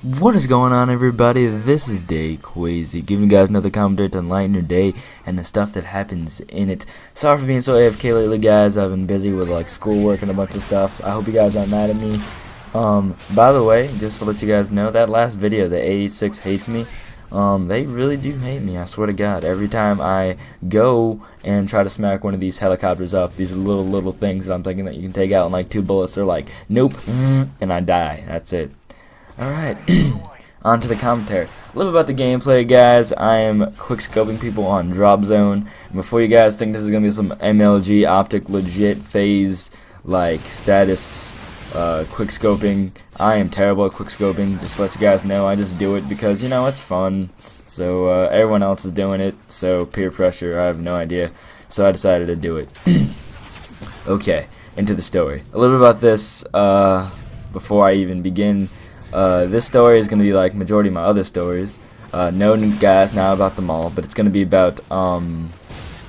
What is going on, everybody? This is Day Crazy, giving you guys another commentary to enlighten your day and the stuff that happens in it. Sorry for being so AFK lately, guys. I've been busy with like schoolwork and a bunch of stuff. I hope you guys aren't mad at me. By the way, just to let you guys know, that last video, the A6 hates me. They really do hate me, I swear to God. Every time I go and try to smack one of these helicopters up, these little things that I'm thinking that you can take out in like 2 bullets, they're like, nope, and I die. That's it. Alright, on to the commentary. A little about the gameplay, guys. I am quick-scoping people on Drop Zone. And before you guys think this is going to be some MLG optic legit phase, like, status, quick-scoping, I am terrible at quick-scoping. Just to let you guys know, I just do it because, you know, it's fun. So, everyone else is doing it, so peer pressure, I have no idea. So I decided to do it. Okay, into the story. A little bit about this, before I even begin. This story is going to be like majority of my other stories. No guys now about them all, but it's going to be about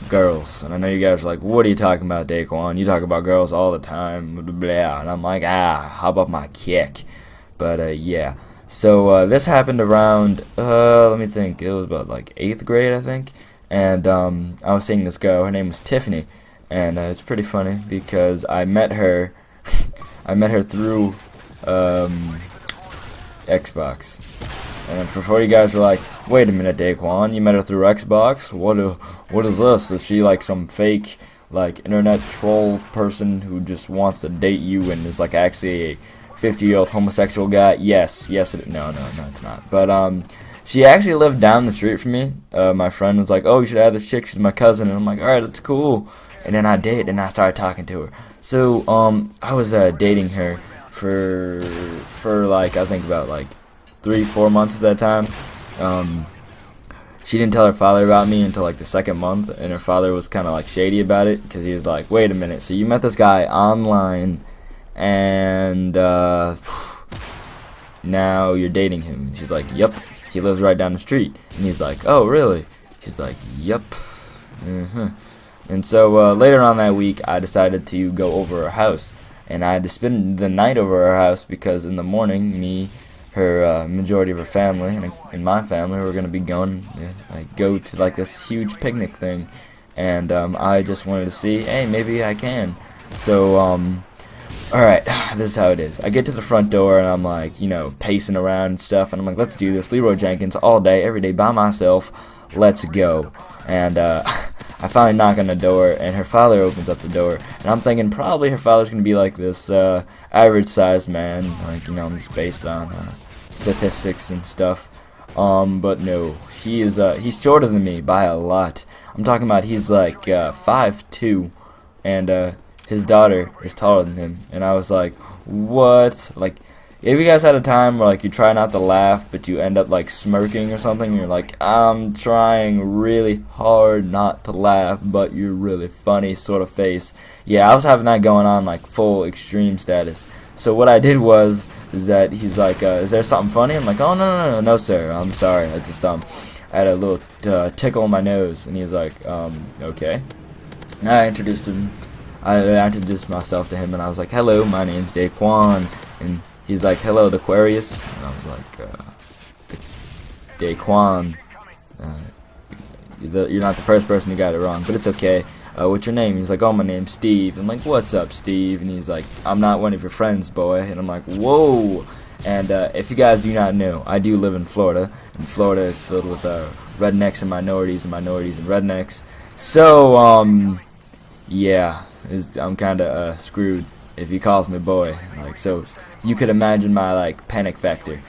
girls. And I know you guys are like, what are you talking about, Daquan? You talk about girls all the time, blah, blah. And I'm like, how about my kick? But yeah. So this happened around, let me think, it was about like 8th grade, I think. And I was seeing this girl, her name was Tiffany. And it's pretty funny because I met her, through Xbox. And before you guys are like, wait a minute, Daquan, you met her through Xbox? What is this? Is she like some fake like internet troll person who just wants to date you and is like actually a 50-year-old homosexual guy? Yes, no, it's not. But she actually lived down the street from me. My friend was like, oh, you should have this chick, she's my cousin. And I'm like, alright, that's cool. And then I did, and I started talking to her. So I was dating her for like, I think about like 3-4 months at that time. She didn't tell her father about me until like the 2nd month, and her father was kind of like shady about it because he was like, wait a minute, so you met this guy online and now you're dating him? And she's like, yep, he lives right down the street. And he's like, oh really? She's like, yep. And so later on that week I decided to go over her house. And I had to spend the night over her house because in the morning, me, her majority of her family, and my family were going to be going, go to like this huge picnic thing. And I just wanted to see, hey, maybe I can. So, alright, this is how it is. I get to the front door and I'm like, you know, pacing around and stuff. And I'm like, let's do this. Leroy Jenkins all day, every day by myself. Let's go. And I finally knock on the door, and her father opens up the door, and I'm thinking probably her father's gonna be like this average-sized man, like, you know, just based on statistics and stuff. But no, he's shorter than me by a lot. I'm talking about he's like 5'2", and his daughter is taller than him. And I was like, what? Like, if you guys had a time where like you try not to laugh but you end up like smirking or something, you're like, I'm trying really hard not to laugh but you're really funny sort of face. Yeah, I was having that going on, like full extreme status. So what I did is that he's like, is there something funny? I'm like, oh no sir, I'm sorry, I just I had a little tickle in my nose. And he's like, okay. And I introduced myself to him, and I was like, hello, my name's Daquan. And he's like, hello, Aquarius. And I was like, Daquan. You're not the first person who got it wrong, but it's okay. What's your name? He's like, oh, my name's Steve. I'm like, what's up, Steve? And he's like, I'm not one of your friends, boy. And I'm like, whoa. And if you guys do not know, I do live in Florida, and Florida is filled with rednecks and minorities and rednecks. So, yeah, I'm kind of screwed if he calls me boy. Like, so you could imagine my like panic factor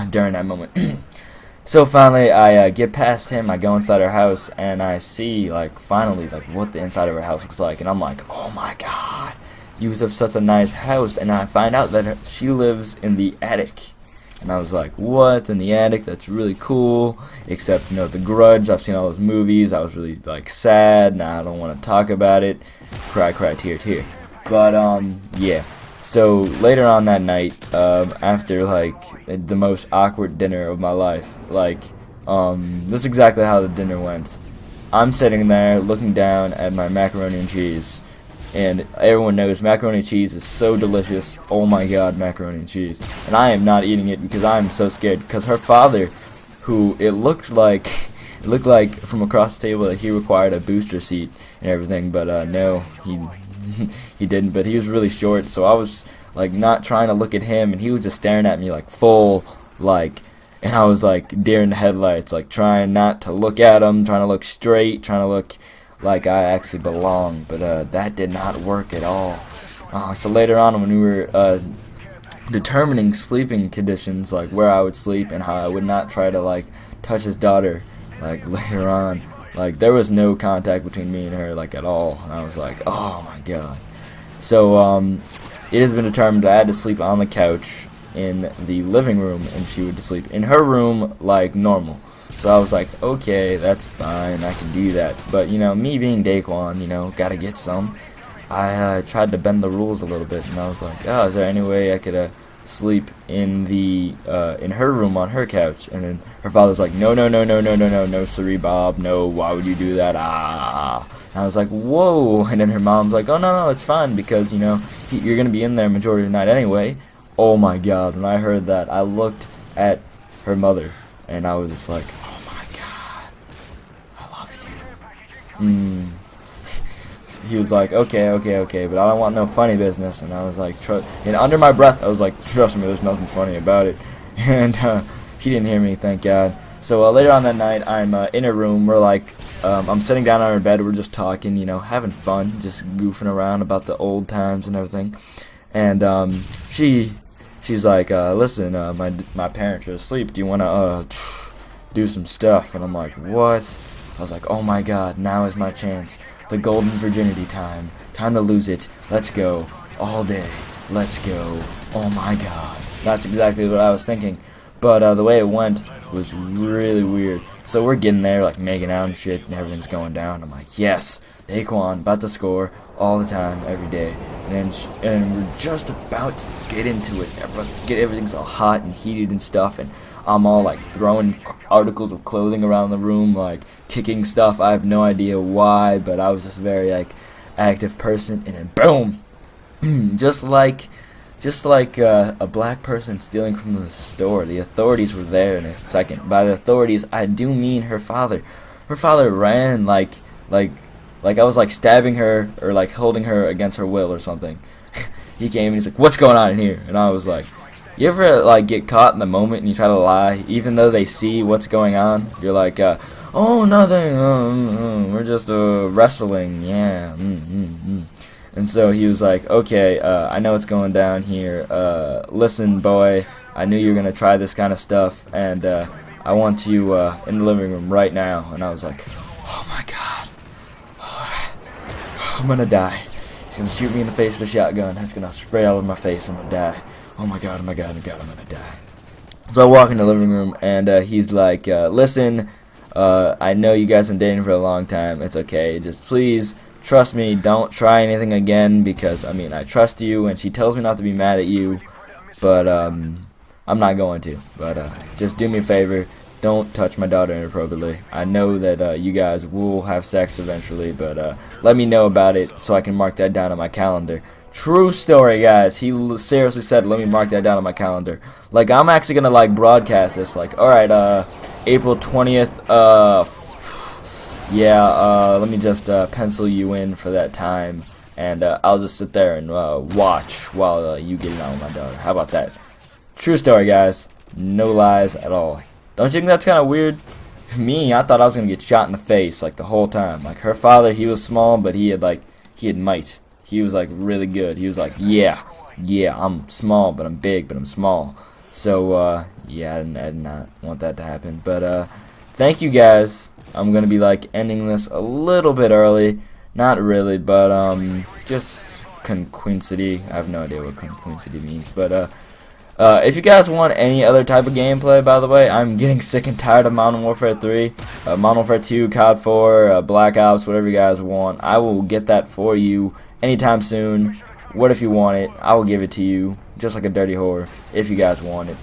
during that moment. So finally I get past him, I go inside her house, and I see like finally like what the inside of her house looks like, and I'm like, oh my god, you have such a nice house. And I find out that she lives in the attic. And I was like, what, in the attic? That's really cool. Except, you know, The Grudge, I've seen all those movies, I was really like sad, now I don't want to talk about it. Cry, tear. But yeah. So later on that night, after like the most awkward dinner of my life, like this is exactly how the dinner went. I'm sitting there looking down at my macaroni and cheese, and everyone knows macaroni and cheese is so delicious. Oh my god, macaroni and cheese. And I am not eating it because I'm so scared, because her father, who it looked like from across the table that he required a booster seat and everything, but no, he didn't. But he was really short, so I was like not trying to look at him, and he was just staring at me like full, like, and I was like deer in the headlights, like trying not to look at him, trying to look straight, trying to look like I actually belong. But that did not work at all. So later on, when we were determining sleeping conditions, like where I would sleep and how I would not try to like touch his daughter, like later on, like there was no contact between me and her, like at all. And I was like, oh my god. So it has been determined that I had to sleep on the couch in the living room, and she would sleep in her room like normal. So I was like, okay, that's fine, I can do that. But you know, me being Daquan, you know, gotta get some. I tried to bend the rules a little bit, and I was like, oh, is there any way I could sleep in her room on her couch? And then her father's like, no, sorry, Bob, no, why would you do that? And I was like, whoa. And then her mom's like, oh, no, it's fine, because you know you're gonna be in there majority of the night anyway. Oh my god, when I heard that, I looked at her mother, and I was just like, oh my god, I love you. He was like, okay, but I don't want no funny business. And I was like, and under my breath, I was like, trust me, there's nothing funny about it. And he didn't hear me, thank God. So later on that night, I'm in a room. We're like, I'm sitting down on her bed. We're just talking, you know, having fun, just goofing around about the old times and everything. And she's like, listen, my parents are asleep. Do you want to do some stuff? And I'm like, what? I was like, oh my god, now is my chance. The golden virginity time. Time to lose it. Let's go. All day. Let's go. Oh my god. That's exactly what I was thinking. But the way it went was really weird. So we're getting there, like making out and shit, and everything's going down. I'm like, yes, Daquan, about to score all the time, every day. And we're just about to get into it. Everything's all hot and heated and stuff, and I'm all like throwing articles of clothing around the room, like kicking stuff. I have no idea why, but I was just a very like active person, and then boom, just like a black person stealing from the store. The authorities were there in a second. By the authorities, I do mean her father. Her father ran like I was like stabbing her or like holding her against her will or something. He came and he's like, "What's going on in here?" And I was like, you ever like get caught in the moment and you try to lie, even though they see what's going on? You're like, oh, nothing. We're just wrestling. Yeah. And so he was like, okay, I know what's going down here. Listen, boy, I knew you were gonna try this kind of stuff, and I want you in the living room right now. And I was like, oh my god, I'm gonna die. He's gonna shoot me in the face with a shotgun. It's gonna spray all over my face. I'm gonna die. Oh my god, I'm gonna die. So I walk in the living room, and he's like, listen, I know you guys have been dating for a long time. It's okay. Just please trust me. Don't try anything again, because, I mean, I trust you, and she tells me not to be mad at you, but I'm not going to. But just do me a favor. Don't touch my daughter inappropriately. I know that you guys will have sex eventually, but let me know about it so I can mark that down on my calendar. True story, guys. He seriously said, let me mark that down on my calendar. Like, I'm actually gonna like broadcast this. Like, alright, April 20th, let me just pencil you in for that time, and I'll just sit there and watch while you get it on with my daughter. How about that? True story, guys. No lies at all. Don't you think that's kind of weird? Me, I thought I was gonna get shot in the face like the whole time. Like, her father, he was small, but he had might. He was like really good. He was like, yeah, I'm small, but I'm big, but I'm small. So yeah, I did not want that to happen. But thank you guys. I'm gonna be like ending this a little bit early. Not really, but just conquincy. I have no idea what conquincy means, but if you guys want any other type of gameplay, by the way, I'm getting sick and tired of Modern Warfare 3, Modern Warfare 2, COD 4, Black Ops, whatever you guys want. I will get that for you anytime soon. What if you want it? I will give it to you, just like a dirty whore, if you guys want it.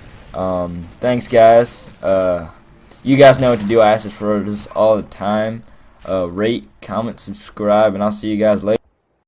Thanks, guys. You guys know what to do. I ask this for this all the time. Rate, comment, subscribe, and I'll see you guys later.